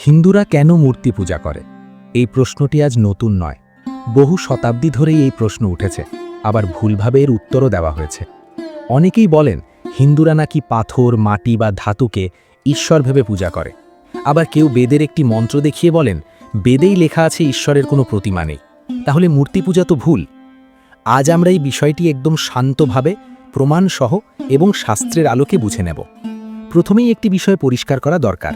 হিন্দুরা কেন মূর্তি পূজা করে? এই প্রশ্নটি আজ নতুন নয়। বহু শতাব্দী ধরেই এই প্রশ্ন উঠেছে, আবার ভুলভাবে এর উত্তরও দেওয়া হয়েছে। অনেকেই বলেন হিন্দুরা নাকি পাথর, মাটি বা ধাতুকে ঈশ্বর ভেবে পূজা করে। আবার কেউ বেদের একটি মন্ত্র দেখিয়ে বলেন বেদেই লেখা আছে ঈশ্বরের কোনো প্রতিমা নেই, তাহলে মূর্তি পূজা তো ভুল। আজ আমরা এই বিষয়টি একদম শান্তভাবে, প্রমাণসহ এবং শাস্ত্রের আলোকে বুঝে নেব। প্রথমেই একটি বিষয় পরিষ্কার করা দরকার।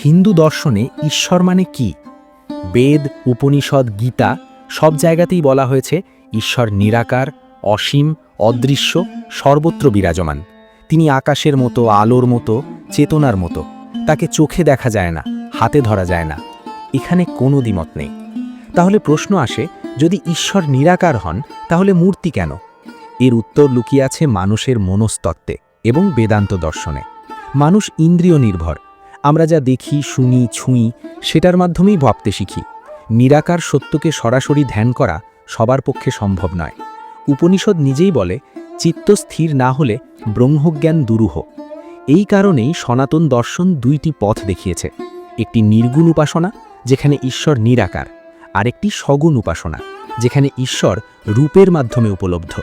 হিন্দু দর্শনে ঈশ্বর মানে কি? বেদ, উপনিষদ, গীতা সব জায়গাতেই বলা হয়েছে ঈশ্বর নিরাকার, অসীম, অদৃশ্য, সর্বত্র বিরাজমান। তিনি আকাশের মতো, আলোর মতো, চেতনার মতো। তাকে চোখে দেখা যায় না, হাতে ধরা যায় না। এখানে কোনো দ্বিমত নেই। তাহলে প্রশ্ন আসে, যদি ঈশ্বর নিরাকার হন তাহলে মূর্তি কেন? এর উত্তর লুকিয়ে আছে মানুষের মনস্তত্ত্বে এবং বেদান্ত দর্শনে। মানুষ ইন্দ্রিয় নির্ভর। আমরা যা দেখি, শুনি, ছুঁই সেটার মাধ্যমেই ভাবতে শিখি। নিরাকার সত্যকে সরাসরি ধ্যান করা সবার পক্ষে সম্ভব নয়। উপনিষদ নিজেই বলে, চিত্ত স্থির না হলে ব্রহ্মজ্ঞান দুরূহ। এই কারণেই সনাতন দর্শন দুইটি পথ দেখিয়েছে। একটি নির্গুণ উপাসনা, যেখানে ঈশ্বর নিরাকার, আর একটি সগুণ উপাসনা, যেখানে ঈশ্বর রূপের মাধ্যমে উপলব্ধ।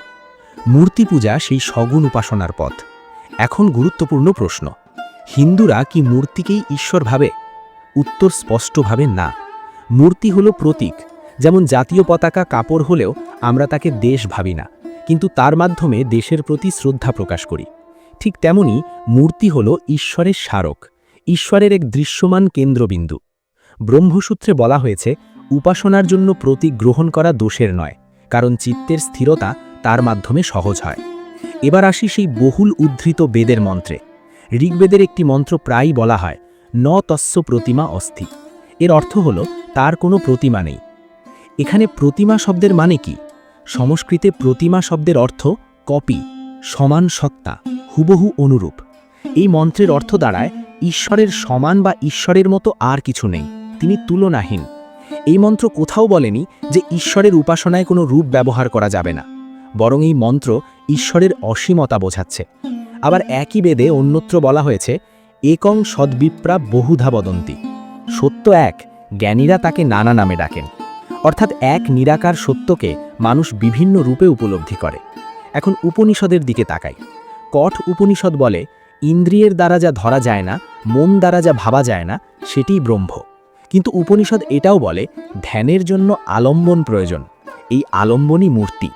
মূর্তি পূজা সেই সগুণ উপাসনার পথ। এখন গুরুত্বপূর্ণ প্রশ্ন, হিন্দুরা কি মূর্তিকেই ঈশ্বর ভাবে? উত্তর স্পষ্টভাবে না। মূর্তি হলো প্রতীক। যেমন জাতীয় পতাকা কাপড় হলেও আমরা তাকে দেশ ভাবি না, কিন্তু তার মাধ্যমে দেশের প্রতি শ্রদ্ধা প্রকাশ করি। ঠিক তেমনি মূর্তি হল ঈশ্বরের স্মারক, ঈশ্বরের এক দৃশ্যমান কেন্দ্রবিন্দু। ব্রহ্মসূত্রে বলা হয়েছে, উপাসনার জন্য প্রতীক গ্রহণ করা দোষের নয়, কারণ চিত্তের স্থিরতা তার মাধ্যমে সহজ হয়। এবার আসি সেই বহুল উদ্ধৃত বেদের মন্ত্রে। ঋগ্বেদের একটি মন্ত্র প্রায়ই বলা হয়, ন তস্য প্রতিমা অস্থি। এর অর্থ হল তার কোনো প্রতিমা নেই। এখানে প্রতিমা শব্দের মানে কি? সংস্কৃতে প্রতিমা শব্দের অর্থ কপি, সমান সত্তা, হুবহু অনুরূপ। এই মন্ত্রের অর্থ দাঁড়ায় ঈশ্বরের সমান বা ঈশ্বরের মতো আর কিছু নেই, তিনি তুলনাহীন। এই মন্ত্র কোথাও বলেনি যে ঈশ্বরের উপাসনায় কোনো রূপ ব্যবহার করা যাবে না, বরং এই মন্ত্র ঈশ্বরের অসীমতা বোঝাচ্ছে। আবার একই বেদে অন্যত্র বলা হয়েছে, একং সদ্বিপ্রা বহুধা বদন্তি। সত্য এক, জ্ঞানীরা তাকে নানা নামে ডাকেন। অর্থাৎ এক নিরাকার সত্যকে মানুষ বিভিন্ন রূপে উপলব্ধি করে। এখন উপনিষদের দিকে তাকাই। কঠ উপনিষদ বলে, ইন্দ্রিয়ের দ্বারা যা ধরা যায় না, মন দ্বারা যা ভাবা যায় না, সেটিই ব্রহ্ম। কিন্তু উপনিষদ এটাও বলে, ধ্যানের জন্য আলম্বন প্রয়োজন। এই আলম্বনই মূর্তি।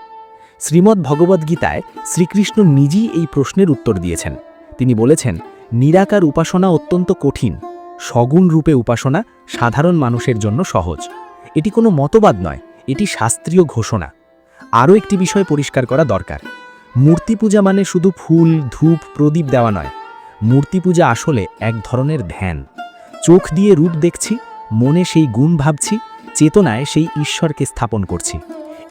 শ্রীমদ্ ভগবদ্গীতায় শ্রীকৃষ্ণ নিজেই এই প্রশ্নের উত্তর দিয়েছেন। তিনি বলেছেন, নিরাকার উপাসনা অত্যন্ত কঠিন, সগুণ রূপে উপাসনা সাধারণ মানুষের জন্য সহজ। এটি কোনো মতবাদ নয়, এটি শাস্ত্রীয় ঘোষণা। আরও একটি বিষয় পরিষ্কার করা দরকার। মূর্তি পূজা মানে শুধু ফুল, ধূপ, প্রদীপ দেওয়া নয়। মূর্তি পূজা আসলে এক ধরনের ধ্যান। চোখ দিয়ে রূপ দেখছি, মনে সেই গুণ ভাবছি, চেতনায় সেই ঈশ্বরকে স্থাপন করছি।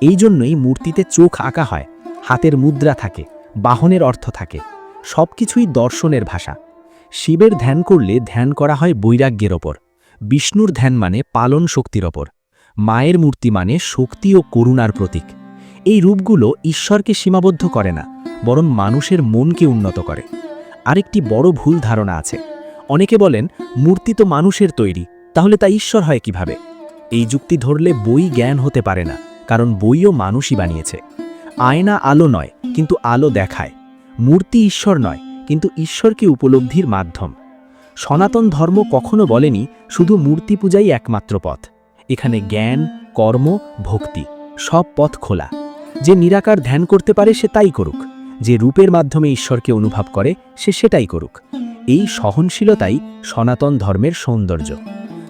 এই জন্যই মূর্তিতে চোখ আঁকা হয়, হাতের মুদ্রা থাকে, বাহনের অর্থ থাকে। সব কিছুই দর্শনের ভাষা। শিবের ধ্যান করলে ধ্যান করা হয় বৈরাগ্যের ওপর। বিষ্ণুর ধ্যান মানে পালন শক্তির ওপর। মায়ের মূর্তি মানে শক্তি ও করুণার প্রতীক। এই রূপগুলো ঈশ্বরকে সীমাবদ্ধ করে না, বরং মানুষের মনকে উন্নত করে। আরেকটি বড় ভুল ধারণা আছে। অনেকে বলেন, মূর্তি তো মানুষের তৈরি, তাহলে তা ঈশ্বর হয় কিভাবে? এই যুক্তি ধরলে বই জ্ঞান হতে পারে না, কারণ বইও মানুষই বানিয়েছে। আয়না আলো নয়, কিন্তু আলো দেখায়। মূর্তি ঈশ্বর নয়, কিন্তু ঈশ্বরকে উপলব্ধির মাধ্যম। সনাতন ধর্ম কখনো বলেনি শুধু মূর্তি পূজাই একমাত্র পথ। এখানে জ্ঞান, কর্ম, ভক্তি সব পথ খোলা। যে নিরাকার ধ্যান করতে পারে সে তাই করুক, যে রূপের মাধ্যমে ঈশ্বরকে অনুভব করে সে সেটাই করুক। এই সহনশীলতাই সনাতন ধর্মের সৌন্দর্য।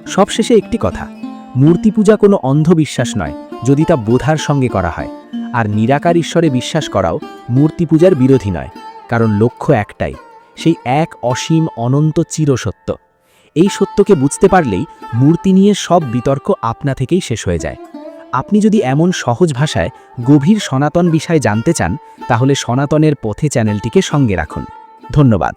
সবশেষে একটি কথা, মূর্তি পূজা কোনো অন্ধবিশ্বাস নয় যদি তা বোধার সঙ্গে করা হয়। আর নিরাকার ঈশ্বরে বিশ্বাস করাও মূর্তি পূজার বিরোধী নয়, কারণ লক্ষ্য একটাই, সেই এক অসীম অনন্ত চিরসত্য। এই সত্যকে বুঝতে পারলেই মূর্তি নিয়ে সব বিতর্ক আপনা থেকেই শেষ হয়ে যায়। আপনি যদি এমন সহজ ভাষায় গভীর সনাতন বিষয় জানতে চান, তাহলে সনাতনের পথে চ্যানেলটিকে সঙ্গে রাখুন। ধন্যবাদ।